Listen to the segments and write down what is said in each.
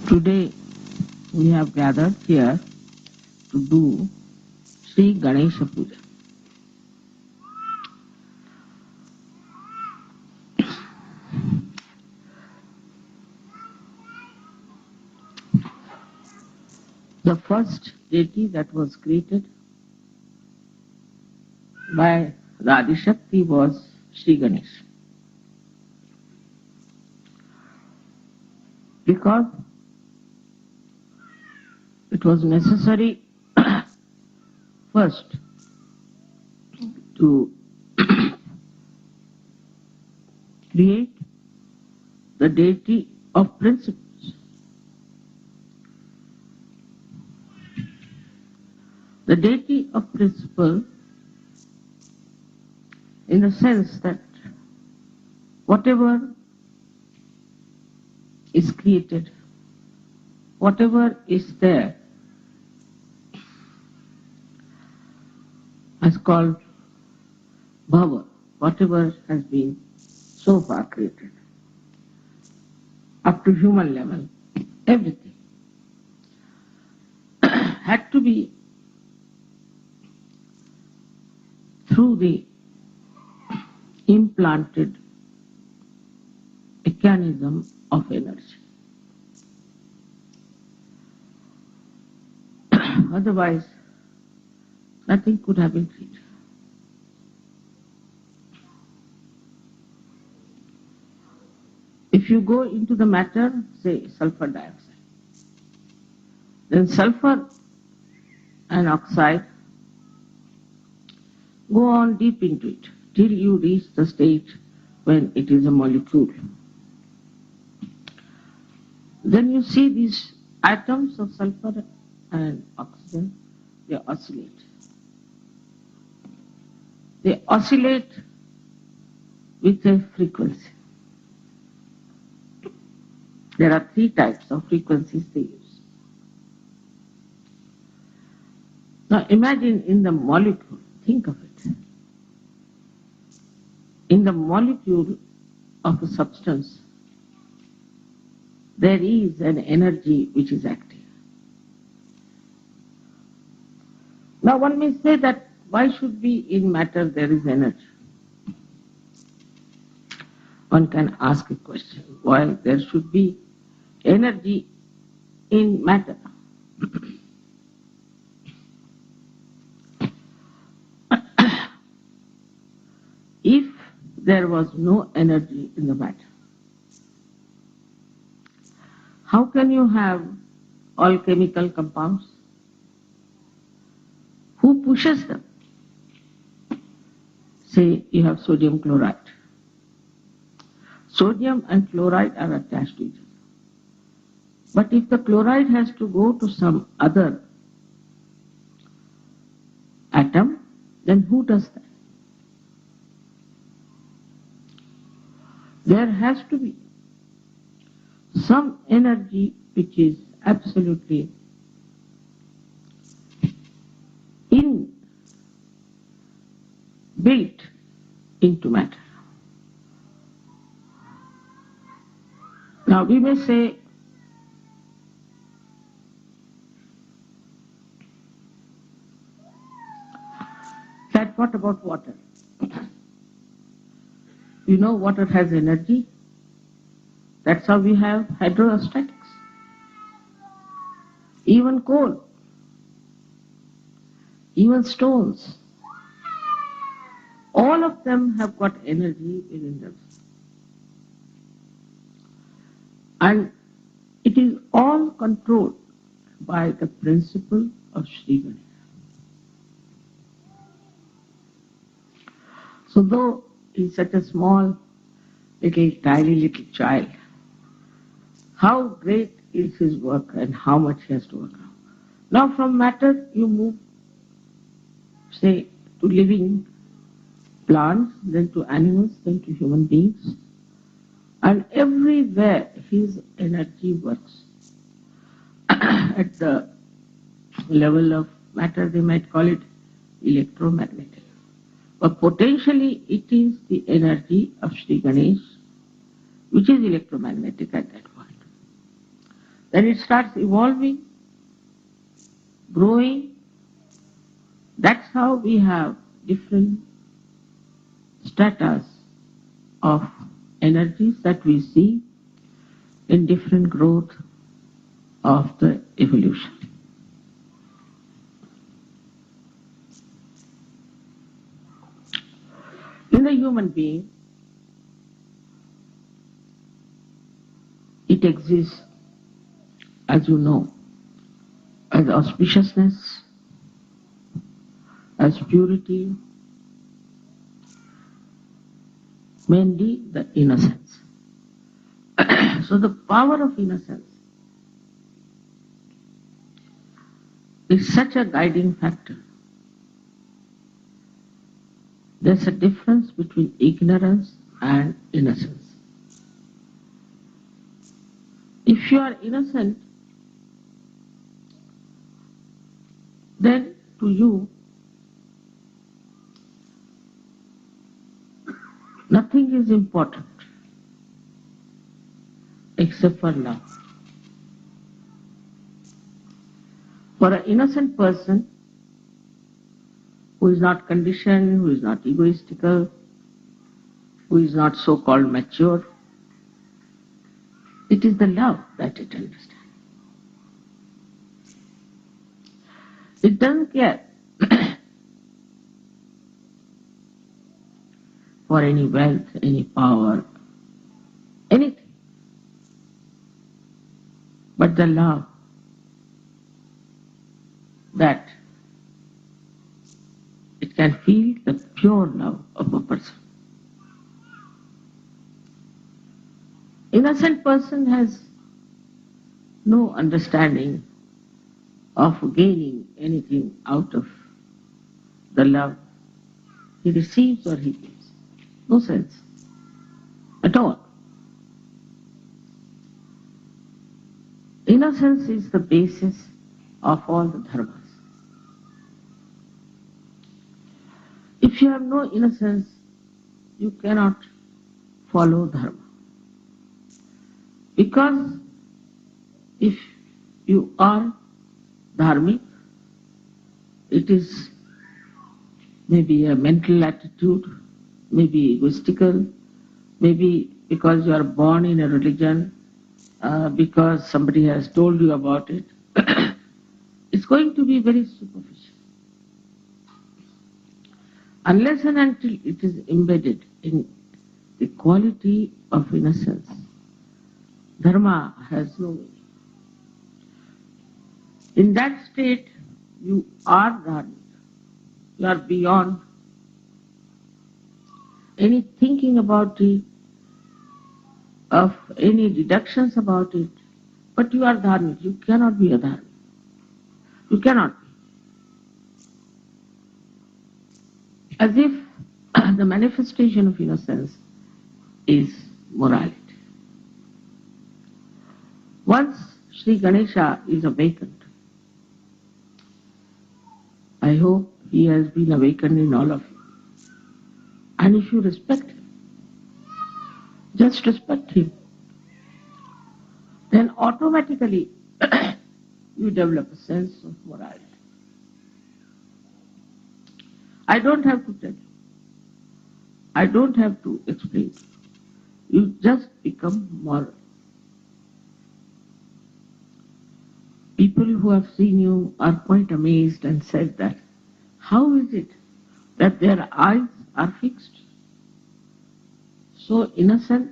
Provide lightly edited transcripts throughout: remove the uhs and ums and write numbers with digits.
Today we have gathered here to do Sri Ganesha Puja. The first deity that was created by the Adi Shakti was Sri Ganesh. Because it was necessary first to create the deity of principles. The deity of principle in the sense that whatever is created, whatever is there, is called bhava, whatever has been so far created, up to human level, everything had to be through the implanted mechanism of energy. Otherwise, nothing could have been created. If you go into the matter, say sulfur dioxide, then sulfur and oxide go on deep into it till you reach the state when it is a molecule. Then you see these atoms of sulfur and oxygen, they oscillate. They oscillate with a frequency. There are three types of frequencies they use. Now imagine in the molecule, think of it. In the molecule of a substance, there is an energy which is active. Now one may say that why should be in matter there is energy? One can ask a question, why there should be energy in matter? If there was no energy in the matter, how can you have all chemical compounds? Who pushes them? Say you have sodium chloride. Sodium and chloride are attached to each other. But if the chloride has to go to some other atom, then who does that? There has to be some energy which is absolutely built into matter. Now we may say that what about water? You know water has energy. That's how we have hydrostatics. Even coal, even stones, all of them have got energy within them. And it is all controlled by the principle of Sri Ganesh. So though he's such a small, tiny little child, how great is his work and how much he has to work on. Now from matter you move, say, to living plants, then to animals, then to human beings. And everywhere his energy works. At the level of matter they might call it electromagnetic. But potentially it is the energy of Sri Ganesh which is electromagnetic at that point. Then it starts evolving, growing. That's how we have different stratas of energies that we see in different growth of the evolution. In the human being, it exists, as you know, as auspiciousness, as purity, mainly the innocence. So the power of innocence is such a guiding factor. There's a difference between ignorance and innocence. If you are innocent, then to you nothing is important except for love. For an innocent person who is not conditioned, who is not egoistical, who is not so-called mature, it is the love that it understands. It doesn't care for any wealth, any power, anything. But the love that it can feel the pure love of a person. Innocent person has no understanding of gaining anything out of the love he receives or he gives. No sense at all. Innocence is the basis of all the dharmas. If you have no innocence, you cannot follow dharma. Because if you are dharmic, it is maybe a mental attitude, maybe egoistical, maybe because you are born in a religion, because somebody has told you about it. It's going to be very superficial. Unless and until it is embedded in the quality of innocence, dharma has no meaning. In that state, you are dharmic. You are beyond any thinking about it, of any deductions about it, but you are dharmic. You cannot be a dharmic. You cannot be. As if the manifestation of innocence is morality. Once Sri Ganesha is awakened, I hope he has been awakened in all of you. And if you respect him, just respect him, then automatically you develop a sense of morality. I don't have to tell you. I don't have to explain. You just become moral. People who have seen you are quite amazed and said that, how is it that their eyes are fixed, so innocent,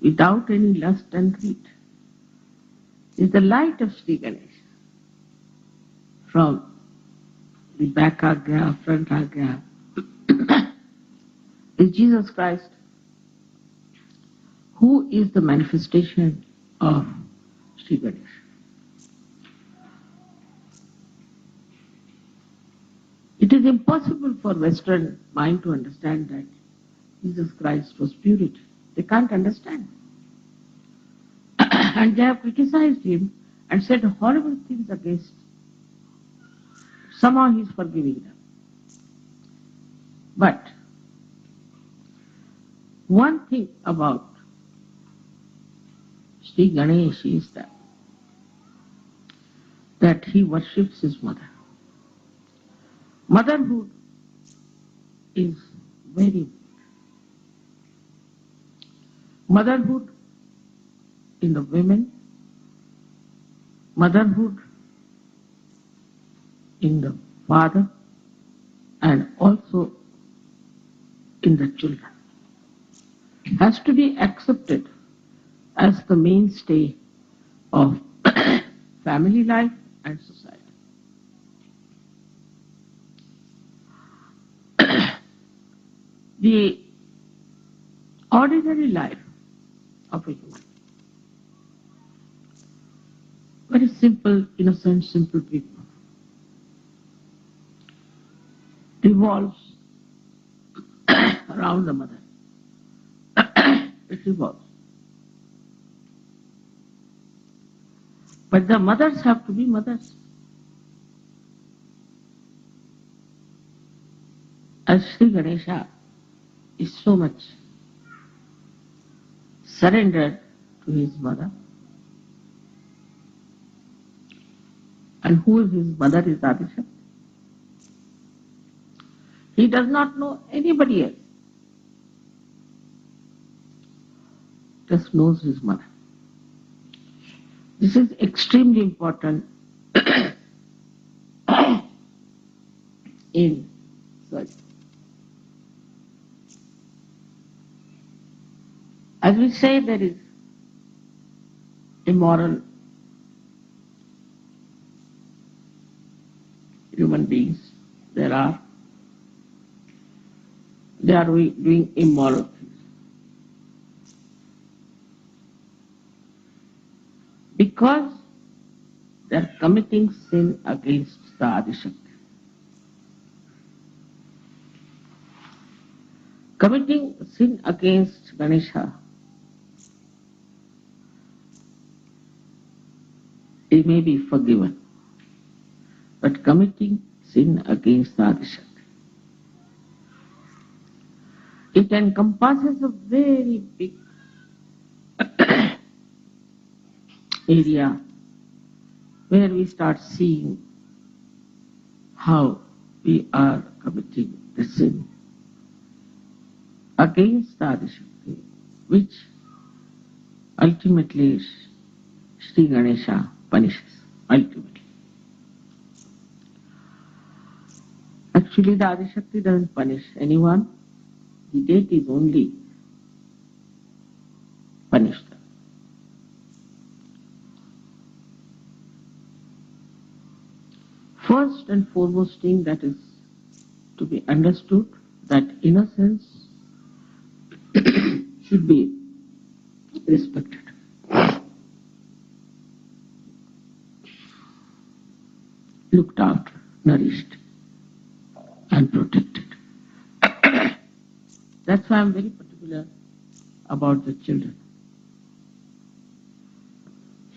without any lust and greed? Is the light of Sri Ganesha from the back agya, front agya, is Jesus Christ, who is the manifestation of Sri Ganesha. It is impossible for Western mind to understand that Jesus Christ was purity. They can't understand. And they have criticized him and said horrible things against him. Somehow he is forgiving them. But one thing about Sri Ganesh is that he worships his mother. Motherhood is very important. Motherhood in the women, motherhood in the father, and also in the children, has to be accepted as the mainstay of family life and society. The ordinary life of a human, very simple, innocent, simple people, revolves around the mother. It revolves. But the mothers have to be mothers. As Sri Ganesha is so much surrendered to his mother, and who is his mother is Adishakti. He does not know anybody else, just knows his mother. This is extremely important in search. As we say, there is immoral human beings. They are doing immoral things. Because they are committing sin against the Adishakti. Committing sin against Ganesha he may be forgiven. But committing sin against the Adishakti, it encompasses a very big area where we start seeing how we are committing the sin against the Adishakti, which ultimately Sri Ganesha punishes. Ultimately. Actually, the Adishakti doesn't punish anyone. The deities only punish them. First and foremost thing that is to be understood, that innocence should be respected. Looked after, nourished, and protected. That's why I'm very particular about the children.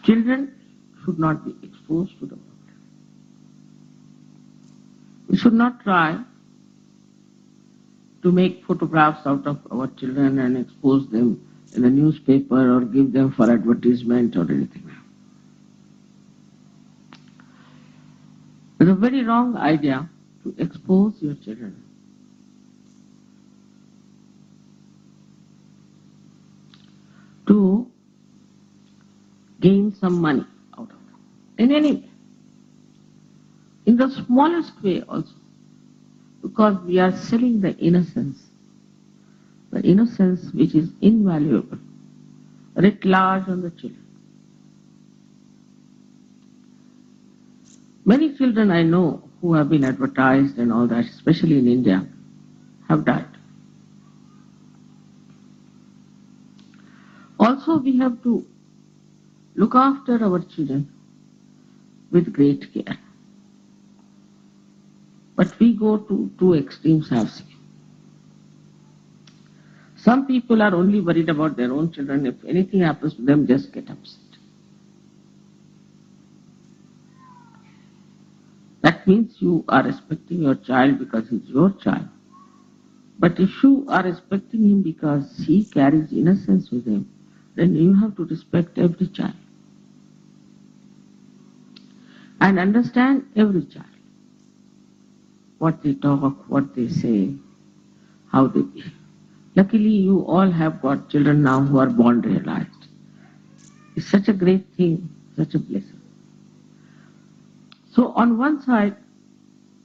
Children should not be exposed to the world. We should not try to make photographs out of our children and expose them in a newspaper or give them for advertisement or anything. It's a very wrong idea to expose your children. To gain some money out of them. In any way. In the smallest way also. Because we are selling the innocence which is invaluable, writ large on the children. Many children I know who have been advertised and all that, especially in India, have died. Also, we have to look after our children with great care. But we go to two extremes, I have seen. Some people are only worried about their own children. If anything happens to them, just get upset. That means you are respecting your child because he's your child. But if you are respecting him because he carries innocence with him, then you have to respect every child. And understand every child. What they talk, what they say, how they behave. Luckily, you all have got children now who are born realized. It's such a great thing, such a blessing. So on one side,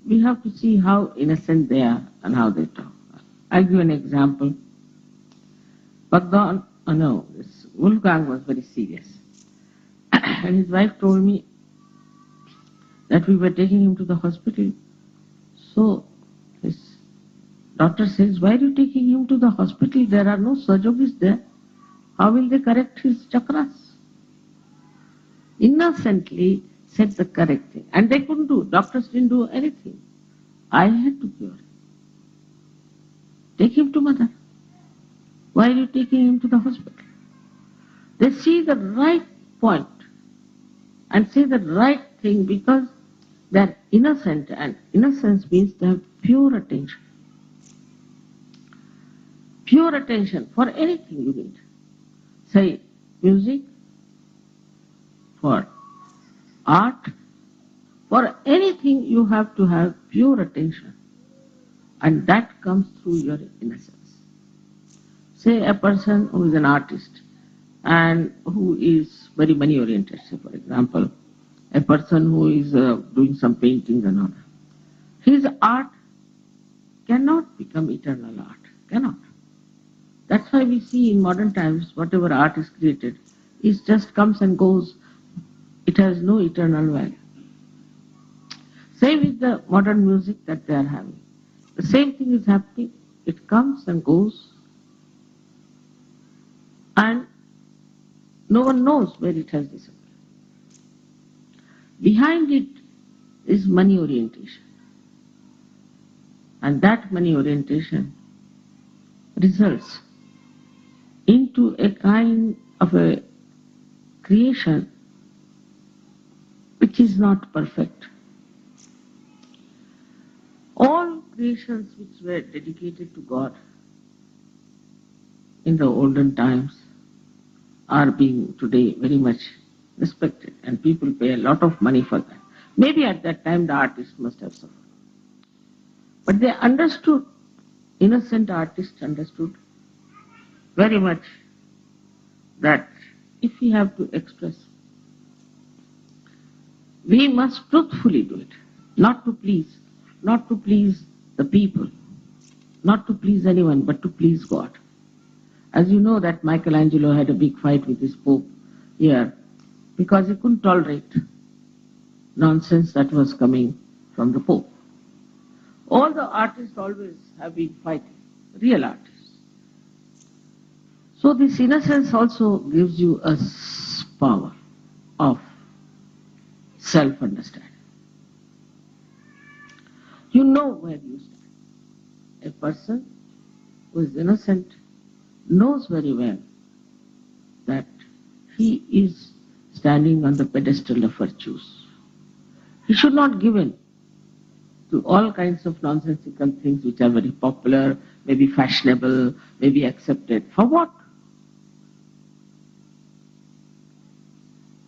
we have to see how innocent they are and how they talk. I'll give an example. This Wolfgang was very serious. And his wife told me that we were taking him to the hospital. So his doctor says, why are you taking him to the hospital? There are no surgeries there. How will they correct his chakras? Innocently said the correct thing. And they couldn't do. Doctors didn't do anything. I had to cure him. Take him to mother. Why are you taking him to the hospital? They see the right point and say the right thing because they're innocent, and innocence means they have pure attention. Pure attention for anything you need. Say music, for art, for anything you have to have pure attention. And that comes through your innocence. Say a person who is an artist and who is very money oriented, say for example, a person who is doing some paintings and all that. His art cannot become eternal art, cannot. That's why we see in modern times, whatever art is created, it just comes and goes. It has no eternal value. Same with the modern music that they are having. The same thing is happening. It comes and goes, and no one knows where it has disappeared. Behind it is money orientation. And that money orientation results into a kind of a creation It is not perfect. All creations which were dedicated to God in the olden times are being today very much respected, and people pay a lot of money for that. Maybe at that time the artists must have suffered. But they understood, innocent artists understood very much that if we have to express, we must truthfully do it, not to please the people, not to please anyone, but to please God. As you know that Michelangelo had a big fight with his Pope here because he couldn't tolerate nonsense that was coming from the Pope. All the artists always have been fighting, real artists. So this innocence also gives you a power of self-understanding. You know where you stand. A person who is innocent knows very well that he is standing on the pedestal of virtues. He should not give in to all kinds of nonsensical things which are very popular, maybe fashionable, maybe accepted. For what?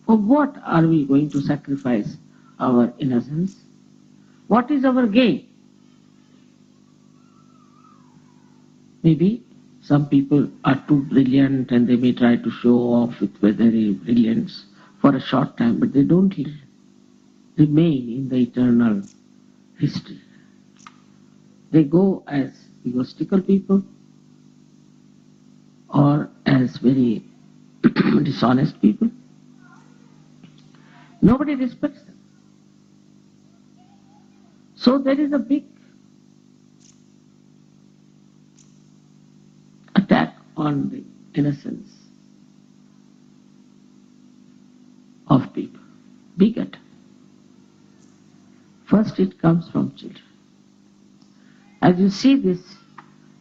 For what are we going to sacrifice our innocence? What is our gain? Maybe some people are too brilliant and they may try to show off with their brilliance for a short time, but they don't remain in the eternal history. They go as egotistical people or as very dishonest people. Nobody respects them. So there is a big attack on the innocence of people. Big attack. First it comes from children. As you see this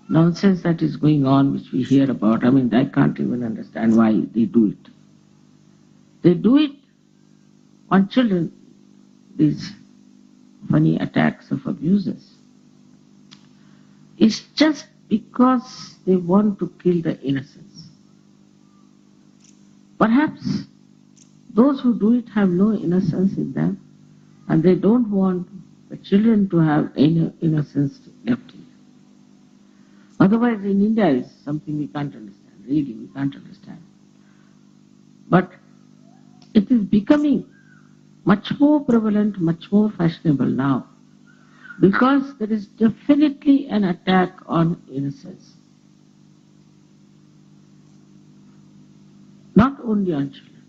nonsense that is going on, which we hear about, I mean, I can't even understand why they do it. They do it on children, these funny attacks of abusers. It's just because they want to kill the innocence. Perhaps those who do it have no innocence in them, and they don't want the children to have any innocence left in them. Otherwise, in India is something we can't understand. Really, we can't understand. But it is becoming much more prevalent, much more fashionable now, because there is definitely an attack on innocence. Not only on children,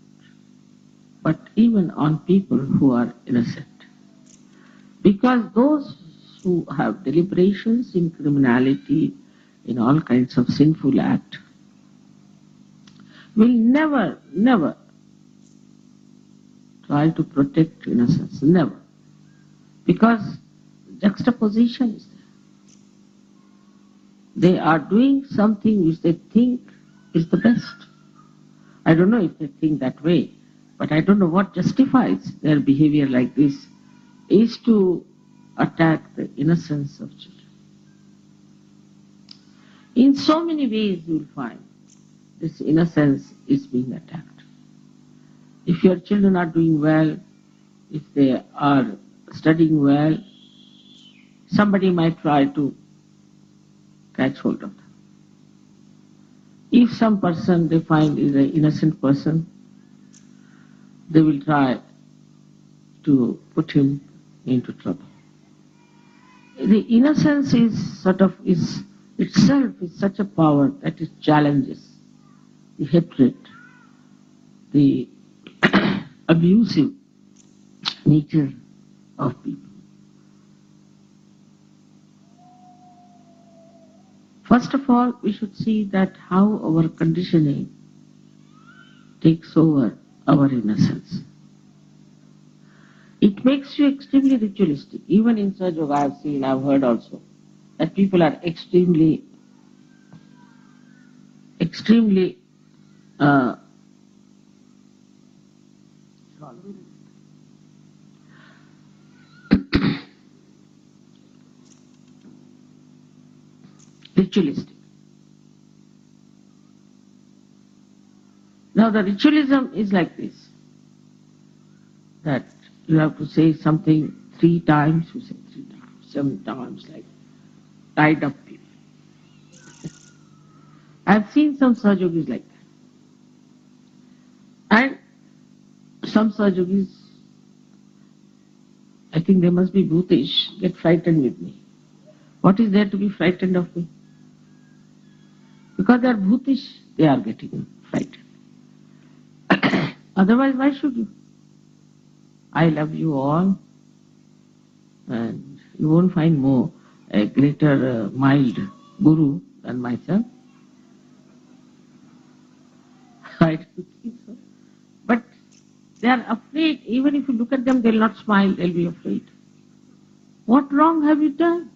but even on people who are innocent. Because those who have deliberations in criminality, in all kinds of sinful act, will never, never try to protect innocence, never. Because juxtaposition is there. They are doing something which they think is the best. I don't know if they think that way, but I don't know what justifies their behavior like this, is to attack the innocence of children. In so many ways you will find this innocence is being attacked. If your children are doing well, if they are studying well, somebody might try to catch hold of them. If some person they find is an innocent person, they will try to put him into trouble. The innocence is itself is such a power that it challenges the hatred, the abusive nature of people. First of all, we should see that how our conditioning takes over our innocence. It makes you extremely ritualistic. Even in Sahaja Yoga, I have seen, I have heard also, that people are extremely ritualistic. Now the ritualism is like this, that you have to say something 3 times, you say 3 times, 7 times, like tied up people. I've seen some Sahajogis like that. And some Sahajogis, I think they must be brutish, get frightened with me. What is there to be frightened of me? Because they are brutish, they are getting frightened. Otherwise, why should you? I love you all, and you won't find more a greater mild guru than myself. I don't think so. But they are afraid. Even if you look at them, they'll not smile, they'll be afraid. What wrong have you done?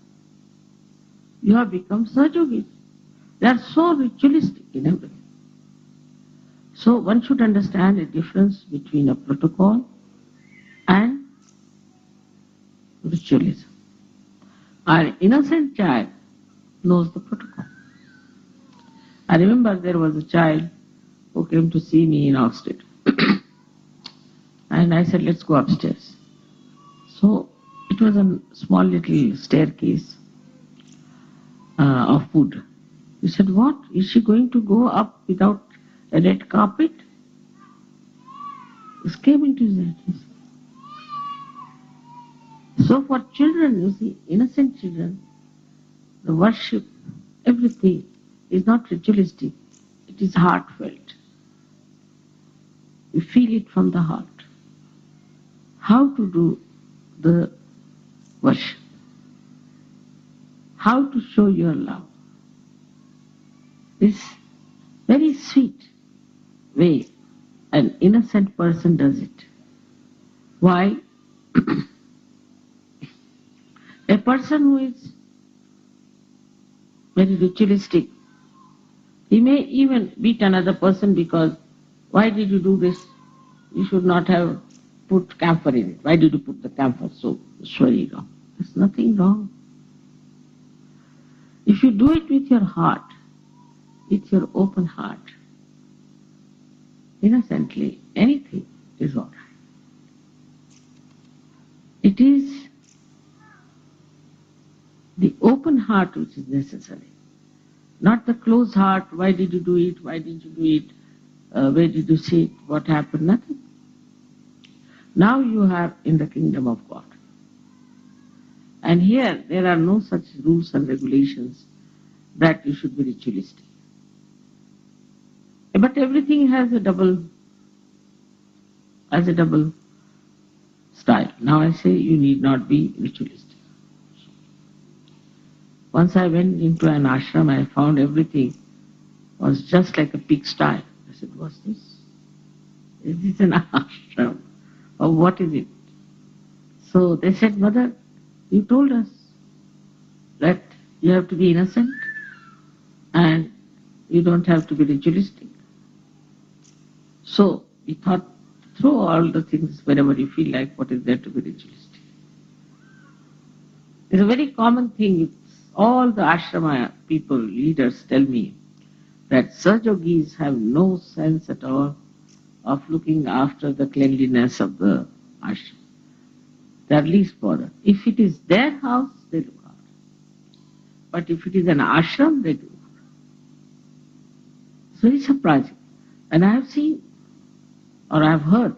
You have become Sahajogis. They are so ritualistic in everything. So one should understand the difference between a protocol and ritualism. Our innocent child knows the protocol. I remember there was a child who came to see me in Oxford. And I said, let's go upstairs. So it was a small little staircase of wood. He said, what? Is she going to go up without a red carpet? This came into his head. So for children, you see, innocent children, the worship, everything is not ritualistic. It is heartfelt. You feel it from the heart. How to do the worship. How to show your love. This very sweet way an innocent person does it. Why? A person who is very ritualistic, he may even beat another person because, why did you do this? You should not have put camphor in it. Why did you put the camphor? So it's very wrong. There's nothing wrong. If you do it with your heart, with your open heart, innocently, anything is all right. It is the open heart which is necessary, not the closed heart. Why did you do it? Why did you do it? Where did you see it? What happened? Nothing. Now you are in the kingdom of God. And here there are no such rules and regulations that you should be ritualistic. But everything has a double style. Now I say you need not be ritualistic. Once I went into an ashram, I found everything was just like a pigsty. I said, what's this? Is this an ashram? Or what is it? So they said, Mother, you told us that you have to be innocent and you don't have to be ritualistic. So we thought, throw all the things wherever you feel like, what is there to be ritualistic? It's a very common thing. It's all the ashrama people, leaders tell me that Sahajogis have no sense at all of looking after the cleanliness of the ashram. They are least bothered. If it is their house, they look after. But if it is an ashram, they do. It's very surprising. And I have seen, or I have heard,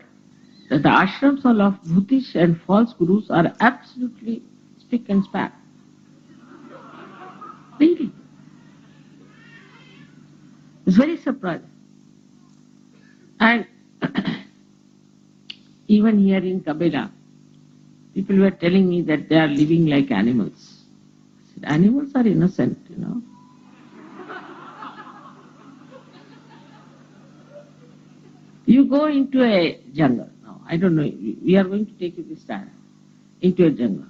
that the ashrams of Bhutish and false gurus are absolutely spick and span. Really. It's very surprising. And even here in Kabila, people were telling me that they are living like animals. I said, animals are innocent, you know. You go into a jungle. Now, I don't know, we are going to take you this time into a jungle.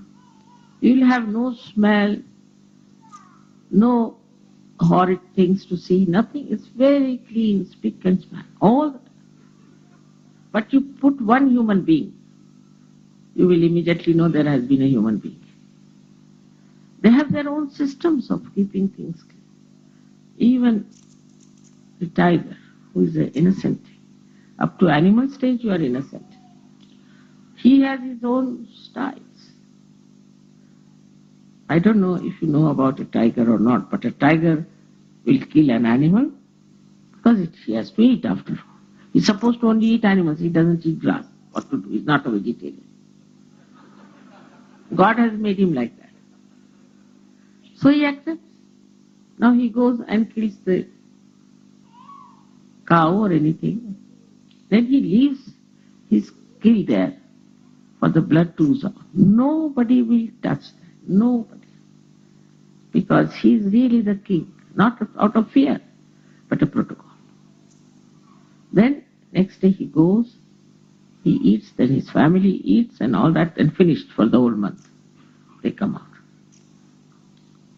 You will have no smell, no horrid things to see, nothing. It's very clean, spick and span, all the time. But you put one human being, you will immediately know there has been a human being. They have their own systems of keeping things clean. Even the tiger, who is an innocent, up to animal stage you are innocent. He has his own styles. I don't know if you know about a tiger or not, but a tiger will kill an animal because he has to eat after all. He's supposed to only eat animals, he doesn't eat grass. What to do? He's not a vegetarian. God has made him like that. So he accepts. Now he goes and kills the cow or anything. Then he leaves his kill there for the blood to ooze out. Nobody will touch that. Nobody. Because he is really the king, not out of fear, but a protocol. Then next day he goes, he eats, then his family eats and all that, and finished for the whole month. They come out.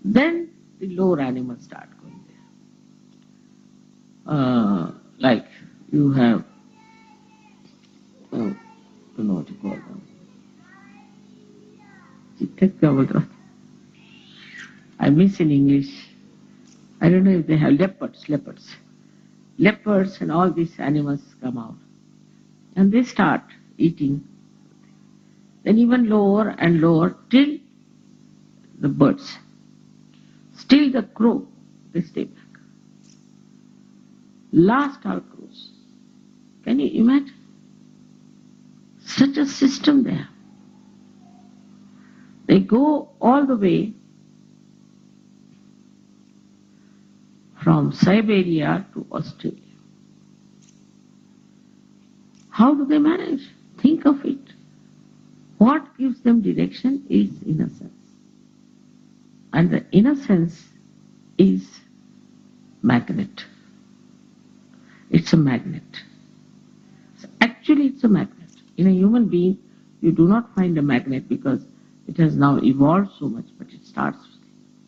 Then the lower animals start going there. Like you have, I don't know what you call them. I miss in English. I don't know if they have leopards. Leopards and all these animals come out. And they start eating. Then even lower and lower till the birds. Still the crow, they stay back. Last are crows. Can you imagine? Such a system there. They go all the way from Siberia to Australia. How do they manage? Think of it. What gives them direction is innocence. And the innocence is magnet. It's a magnet. Actually, it's a magnet. In a human being, you do not find a magnet because it has now evolved so much, but it starts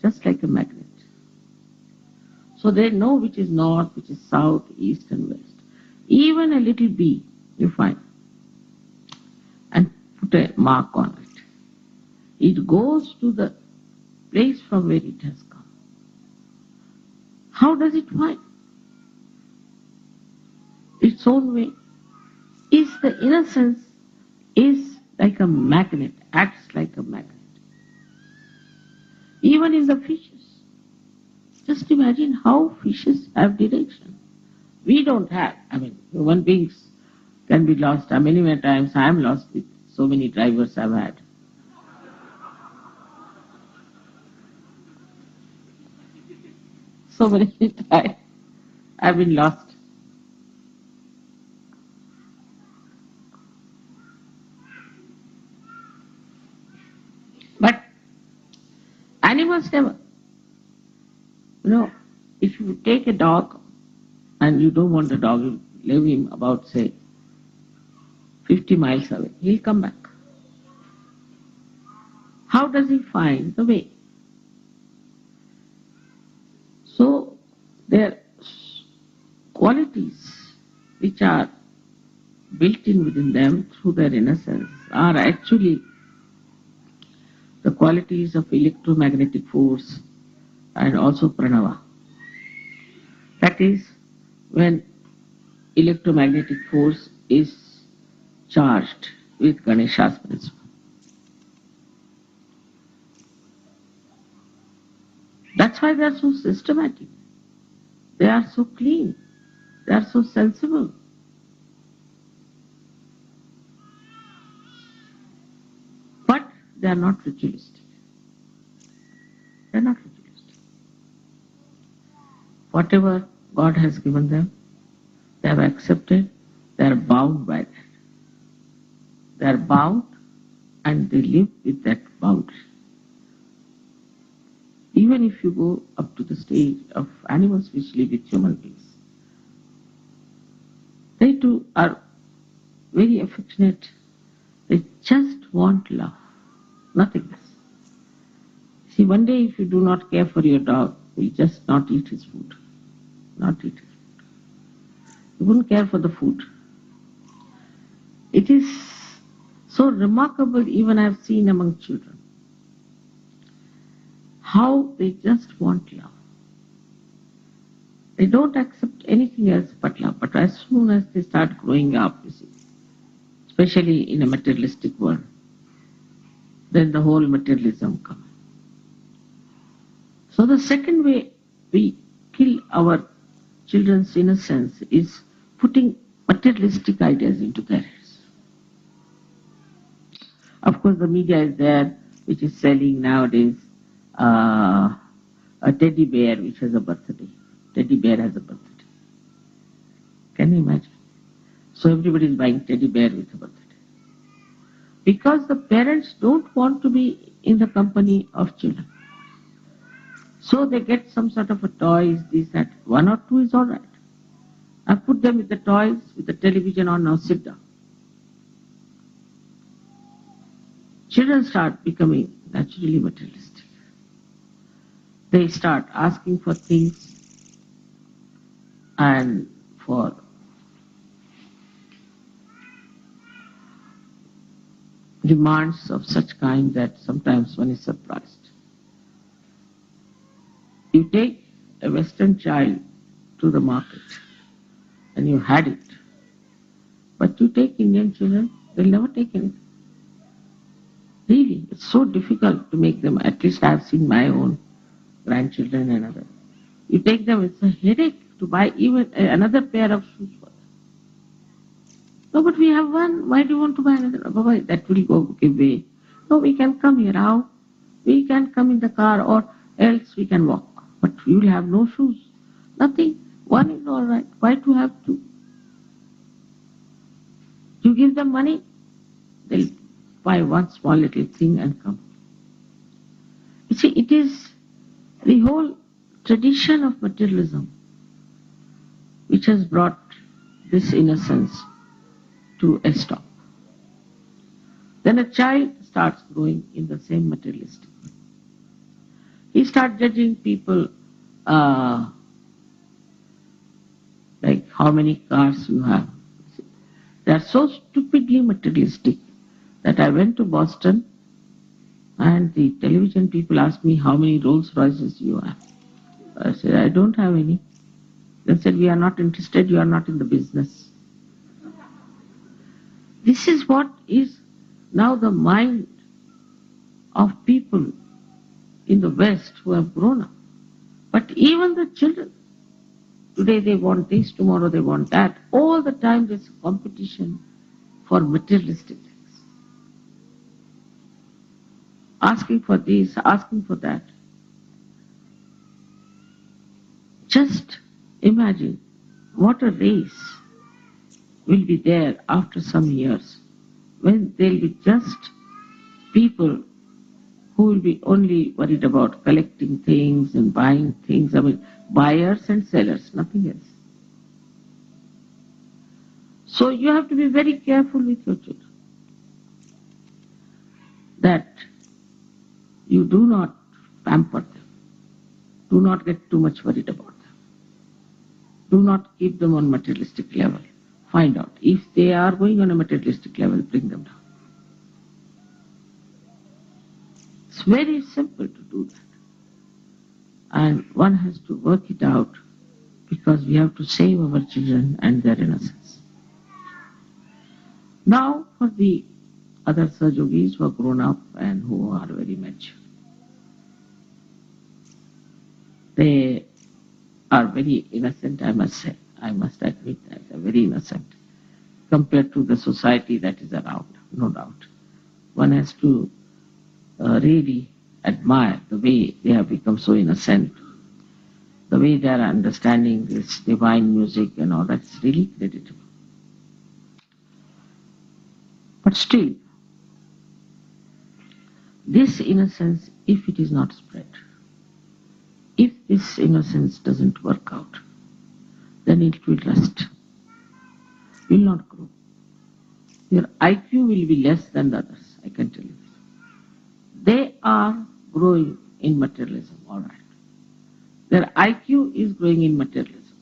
just like a magnet. So they know which is north, which is south, east and west. Even a little bee, you find, and put a mark on it. It goes to the place from where it has come. How does it find? Its own way. Is the innocence is like a magnet, acts like a magnet. Even in the fishes. Just imagine how fishes have direction. We don't have. I mean, human beings can be lost. Many times I am lost with so many drivers I've had. So many times I've been lost. But animals never. You know, if you take a dog and you don't want the dog, you leave him about, say, 50 miles away, he'll come back. How does he find the way? So, their qualities which are built in within them through their innocence are actually the qualities of electromagnetic force and also pranava. That is, when electromagnetic force is charged with Ganesha's principle. That's why they are so systematic. They are so clean. They are so sensible. But they are not ritualistic. They are not ritualistic. Whatever God has given them, they have accepted, they are bound by that. They are bound and they live with that boundary. Even if you go up to the stage of animals which live with human beings, they too are very affectionate. They just want love, nothing else. See, one day if you do not care for your dog, he'll just not eat his food. Not eat his food. You wouldn't care for the food. It is so remarkable, even I have seen among children, how they just want love. They don't accept anything else but love. But as soon as they start growing up, you see, especially in a materialistic world, then the whole materialism comes. So the second way we kill our children's innocence is putting materialistic ideas into their heads. Of course, the media is there, which is selling nowadays a teddy bear which has a birthday. Teddy bear has a birthday. Can you imagine? So everybody is buying teddy bear with a birthday. Because the parents don't want to be in the company of children. So they get some sort of a toys, this, that. One or two is all right. I put them with the toys, with the television on, now sit down. Children start becoming naturally materialistic. They start asking for things and for demands of such kind that sometimes one is surprised. You take a Western child to the market and you had it. But you take Indian children, they'll never take anything. Really, it's so difficult to make them, at least I've seen my own grandchildren and others. You take them, it's a headache to buy even another pair of shoes for them. No, but we have one, why do you want to buy another? Baba, that will go give way. No, we can come here. How? We can come in the car or else we can walk. But we will have no shoes. Nothing. One is all right. Why to have two? You give them money, they'll buy one small little thing and come. You see, it is the whole tradition of materialism which has brought this innocence to a stop. Then a child starts growing in the same materialistic way. He starts judging people like how many cars you have. They are so stupidly materialistic that I went to Boston and the television people asked me how many Rolls Royces you have. I said, I don't have any. They said, we are not interested, you are not in the business. This is what is now the mind of people in the West who have grown up. But even the children, today they want this, tomorrow they want that. All the time there's a competition for materialistic things. Asking for this, asking for that. Just imagine what a race will be there after some years when there'll be just people who will be only worried about collecting things and buying things. I mean, buyers and sellers, nothing else. So you have to be very careful with your children that you do not pamper them. Do not get too much worried about them. Do not keep them on materialistic level. Find out. If they are going on a materialistic level, bring them down. It's very simple to do that. And one has to work it out because we have to save our children and their innocence. Now for the other Sahajogis who are grown up and who are very mature. They are very innocent, I must say. I must admit that they're very innocent compared to the society that is around, no doubt. One has to really admire the way they have become so innocent, the way they are understanding this divine music and all that is really creditable. But still, this innocence, if it is not spread, if this innocence doesn't work out, then it will rust, will not grow. Your IQ will be less than the others, I can tell you. They are growing in materialism, all right. Their IQ is growing in materialism.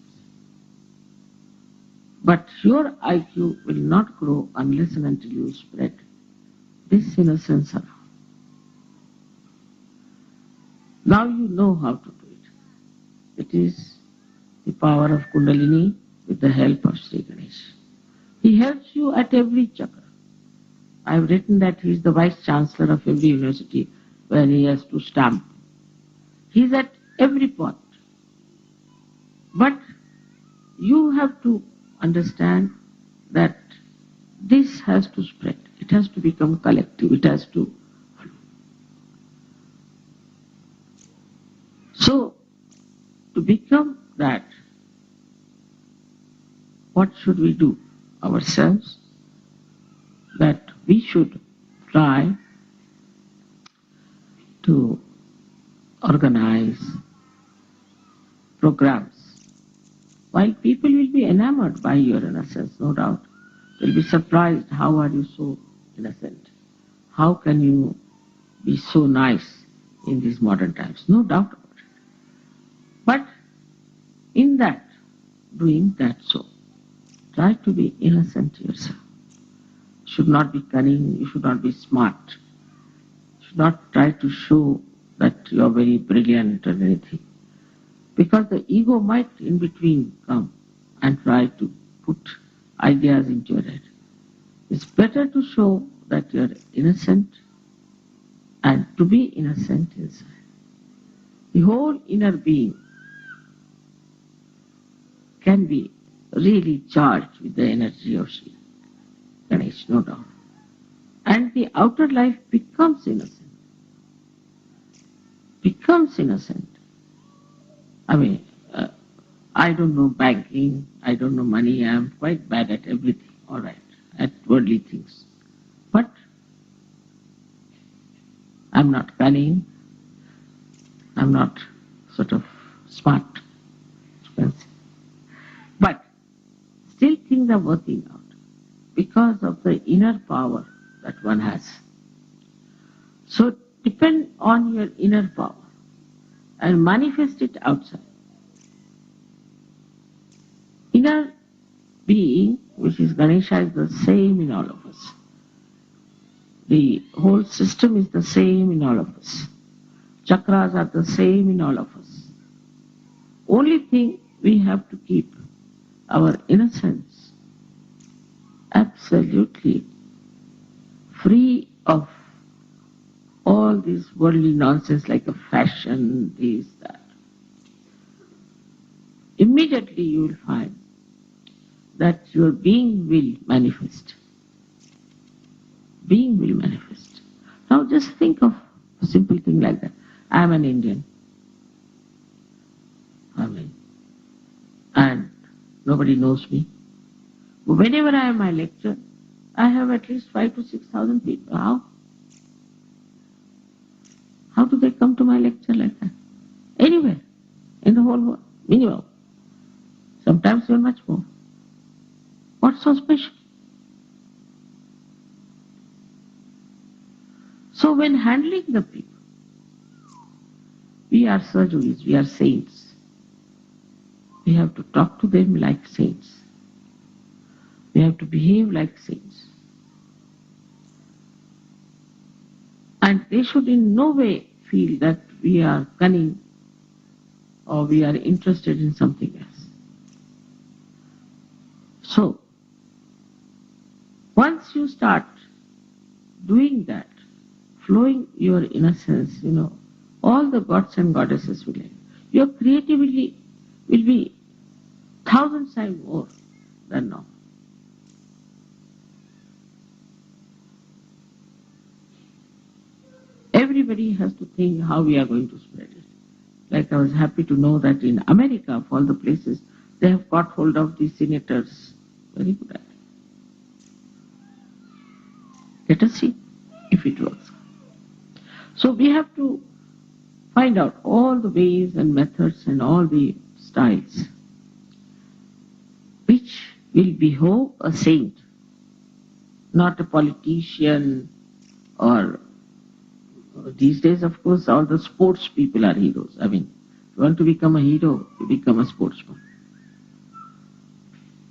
But your IQ will not grow unless and until you spread this innocence around. Now you know how to do it. It is the power of Kundalini with the help of Sri Ganesh. He helps you at every chakra. I have written that he is the Vice Chancellor of every university where he has to stamp. He is at every point. But you have to understand that this has to spread. It has to become collective. It has to. So, to become that, what should we do ourselves? That we should try to organize programs. While people will be enamored by your innocence, no doubt, they'll be surprised, how are you so innocent? How can you be so nice in these modern times? No doubt about it. But in that, doing that so, try to be innocent yourself. You should not be cunning, you should not be smart. You should not try to show that you are very brilliant or anything. Because the ego might in between come and try to put ideas into your head. It's better to show that you are innocent and to be innocent inside. The whole inner being can be really charged with the energy of Sri Ganesh, no doubt. And the outer life becomes innocent. Becomes innocent. I mean, I don't know banking, I don't know money, I am quite bad at everything, all right, at worldly things. But I'm not cunning, I'm not sort of smart, expensive. But still things are working out because of the inner power that one has. So depend on your inner power and manifest it outside. Inner being, which is Ganesha, is the same in all of us. The whole system is the same in all of us. Chakras are the same in all of us. Only thing, we have to keep our innocence absolutely free of all this worldly nonsense like a fashion, this, that. Immediately you will find that your being will manifest. Being will manifest. Now just think of a simple thing like that. I am an Indian. And nobody knows me. But whenever I have my lecture, I have at least 5,000 to 6,000 people. How? How do they come to my lecture like that? Anywhere in the whole world, minimum. Sometimes even much more. What's so special? So when handling the people, we are Sahajas, we are saints. We have to talk to them like saints. We have to behave like saints. And they should in no way feel that we are cunning or we are interested in something else. So, once you start doing that, flowing your innocence, all the gods and goddesses will help. Your creativity will be 1,000 times more than now. Everybody has to think how we are going to spread it. Like I was happy to know that in America, of all the places, they have got hold of the senators. Very good idea. Let us see if it works. So we have to find out all the ways and methods and all the styles which will behove a saint, not a politician or these days, of course, all the sports people are heroes. I mean, if you want to become a hero, you become a sportsman.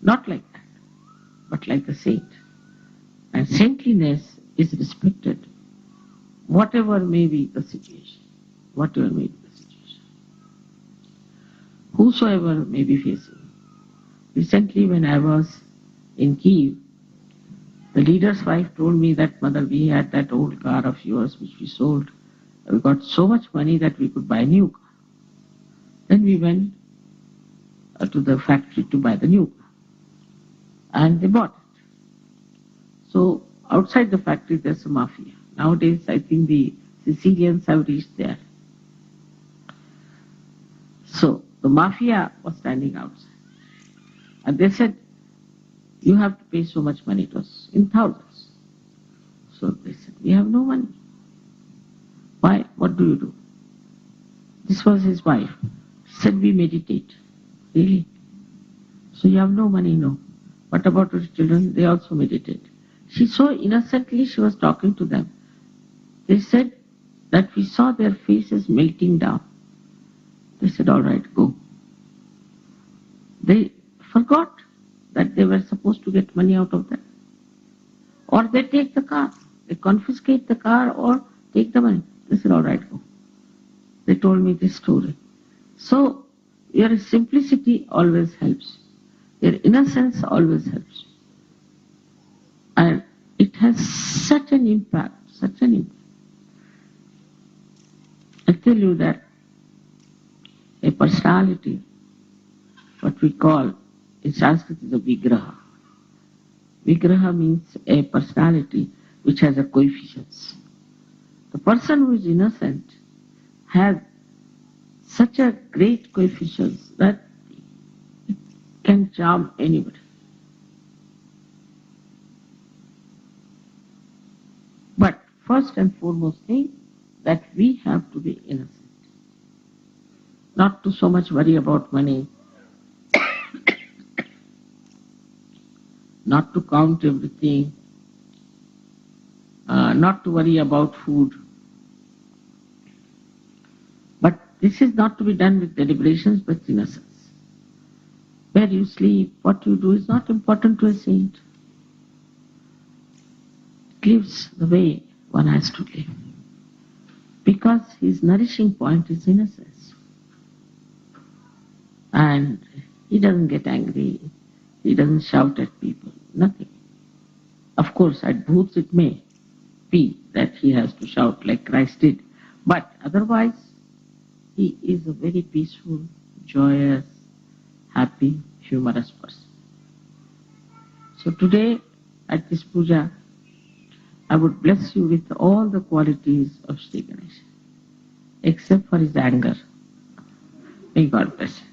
Not like that, but like a saint. And saintliness is respected, whatever may be the situation. Whatever may be the situation. whosoever may be facing. Recently, when I was in Kiev, the leader's wife told me that, Mother, we had that old car of yours which we sold. We got so much money that we could buy a new car. Then we went to the factory to buy the new car, and they bought it. So outside the factory, there's a mafia. Nowadays, I think the Sicilians have reached there. So the mafia was standing outside, and they said, you have to pay so much money to us, in thousands. So they said, we have no money. Why? What do you do? This was his wife. She said, we meditate. Really? So you have no money? No. What about your children? They also meditate. She so innocently she was talking to them. They said that we saw their faces melting down. They said, all right, go. They forgot that they were supposed to get money out of that. Or they take the car. They confiscate the car or take the money. They said, all right, go. They told me this story. So your simplicity always helps. Your innocence always helps. And it has such an impact, such an impact. I tell you that a personality, what we call in Sanskrit is a vigraha. Vigraha means a personality which has a coefficients. The person who is innocent has such a great coefficients that it can charm anybody. But first and foremost thing that we have to be innocent. Not to so much worry about money, not to count everything, not to worry about food. But this is not to be done with deliberations but innocence. Where you sleep, what you do is not important to a saint. It lives the way one has to live. Because his nourishing point is innocence. And he doesn't get angry, he doesn't shout at people, nothing. Of course, at booths it may be that he has to shout like Christ did, but otherwise he is a very peaceful, joyous, happy, humorous person. So today at this puja, I would bless you with all the qualities of Sri Ganesha, except for his anger. May God bless you.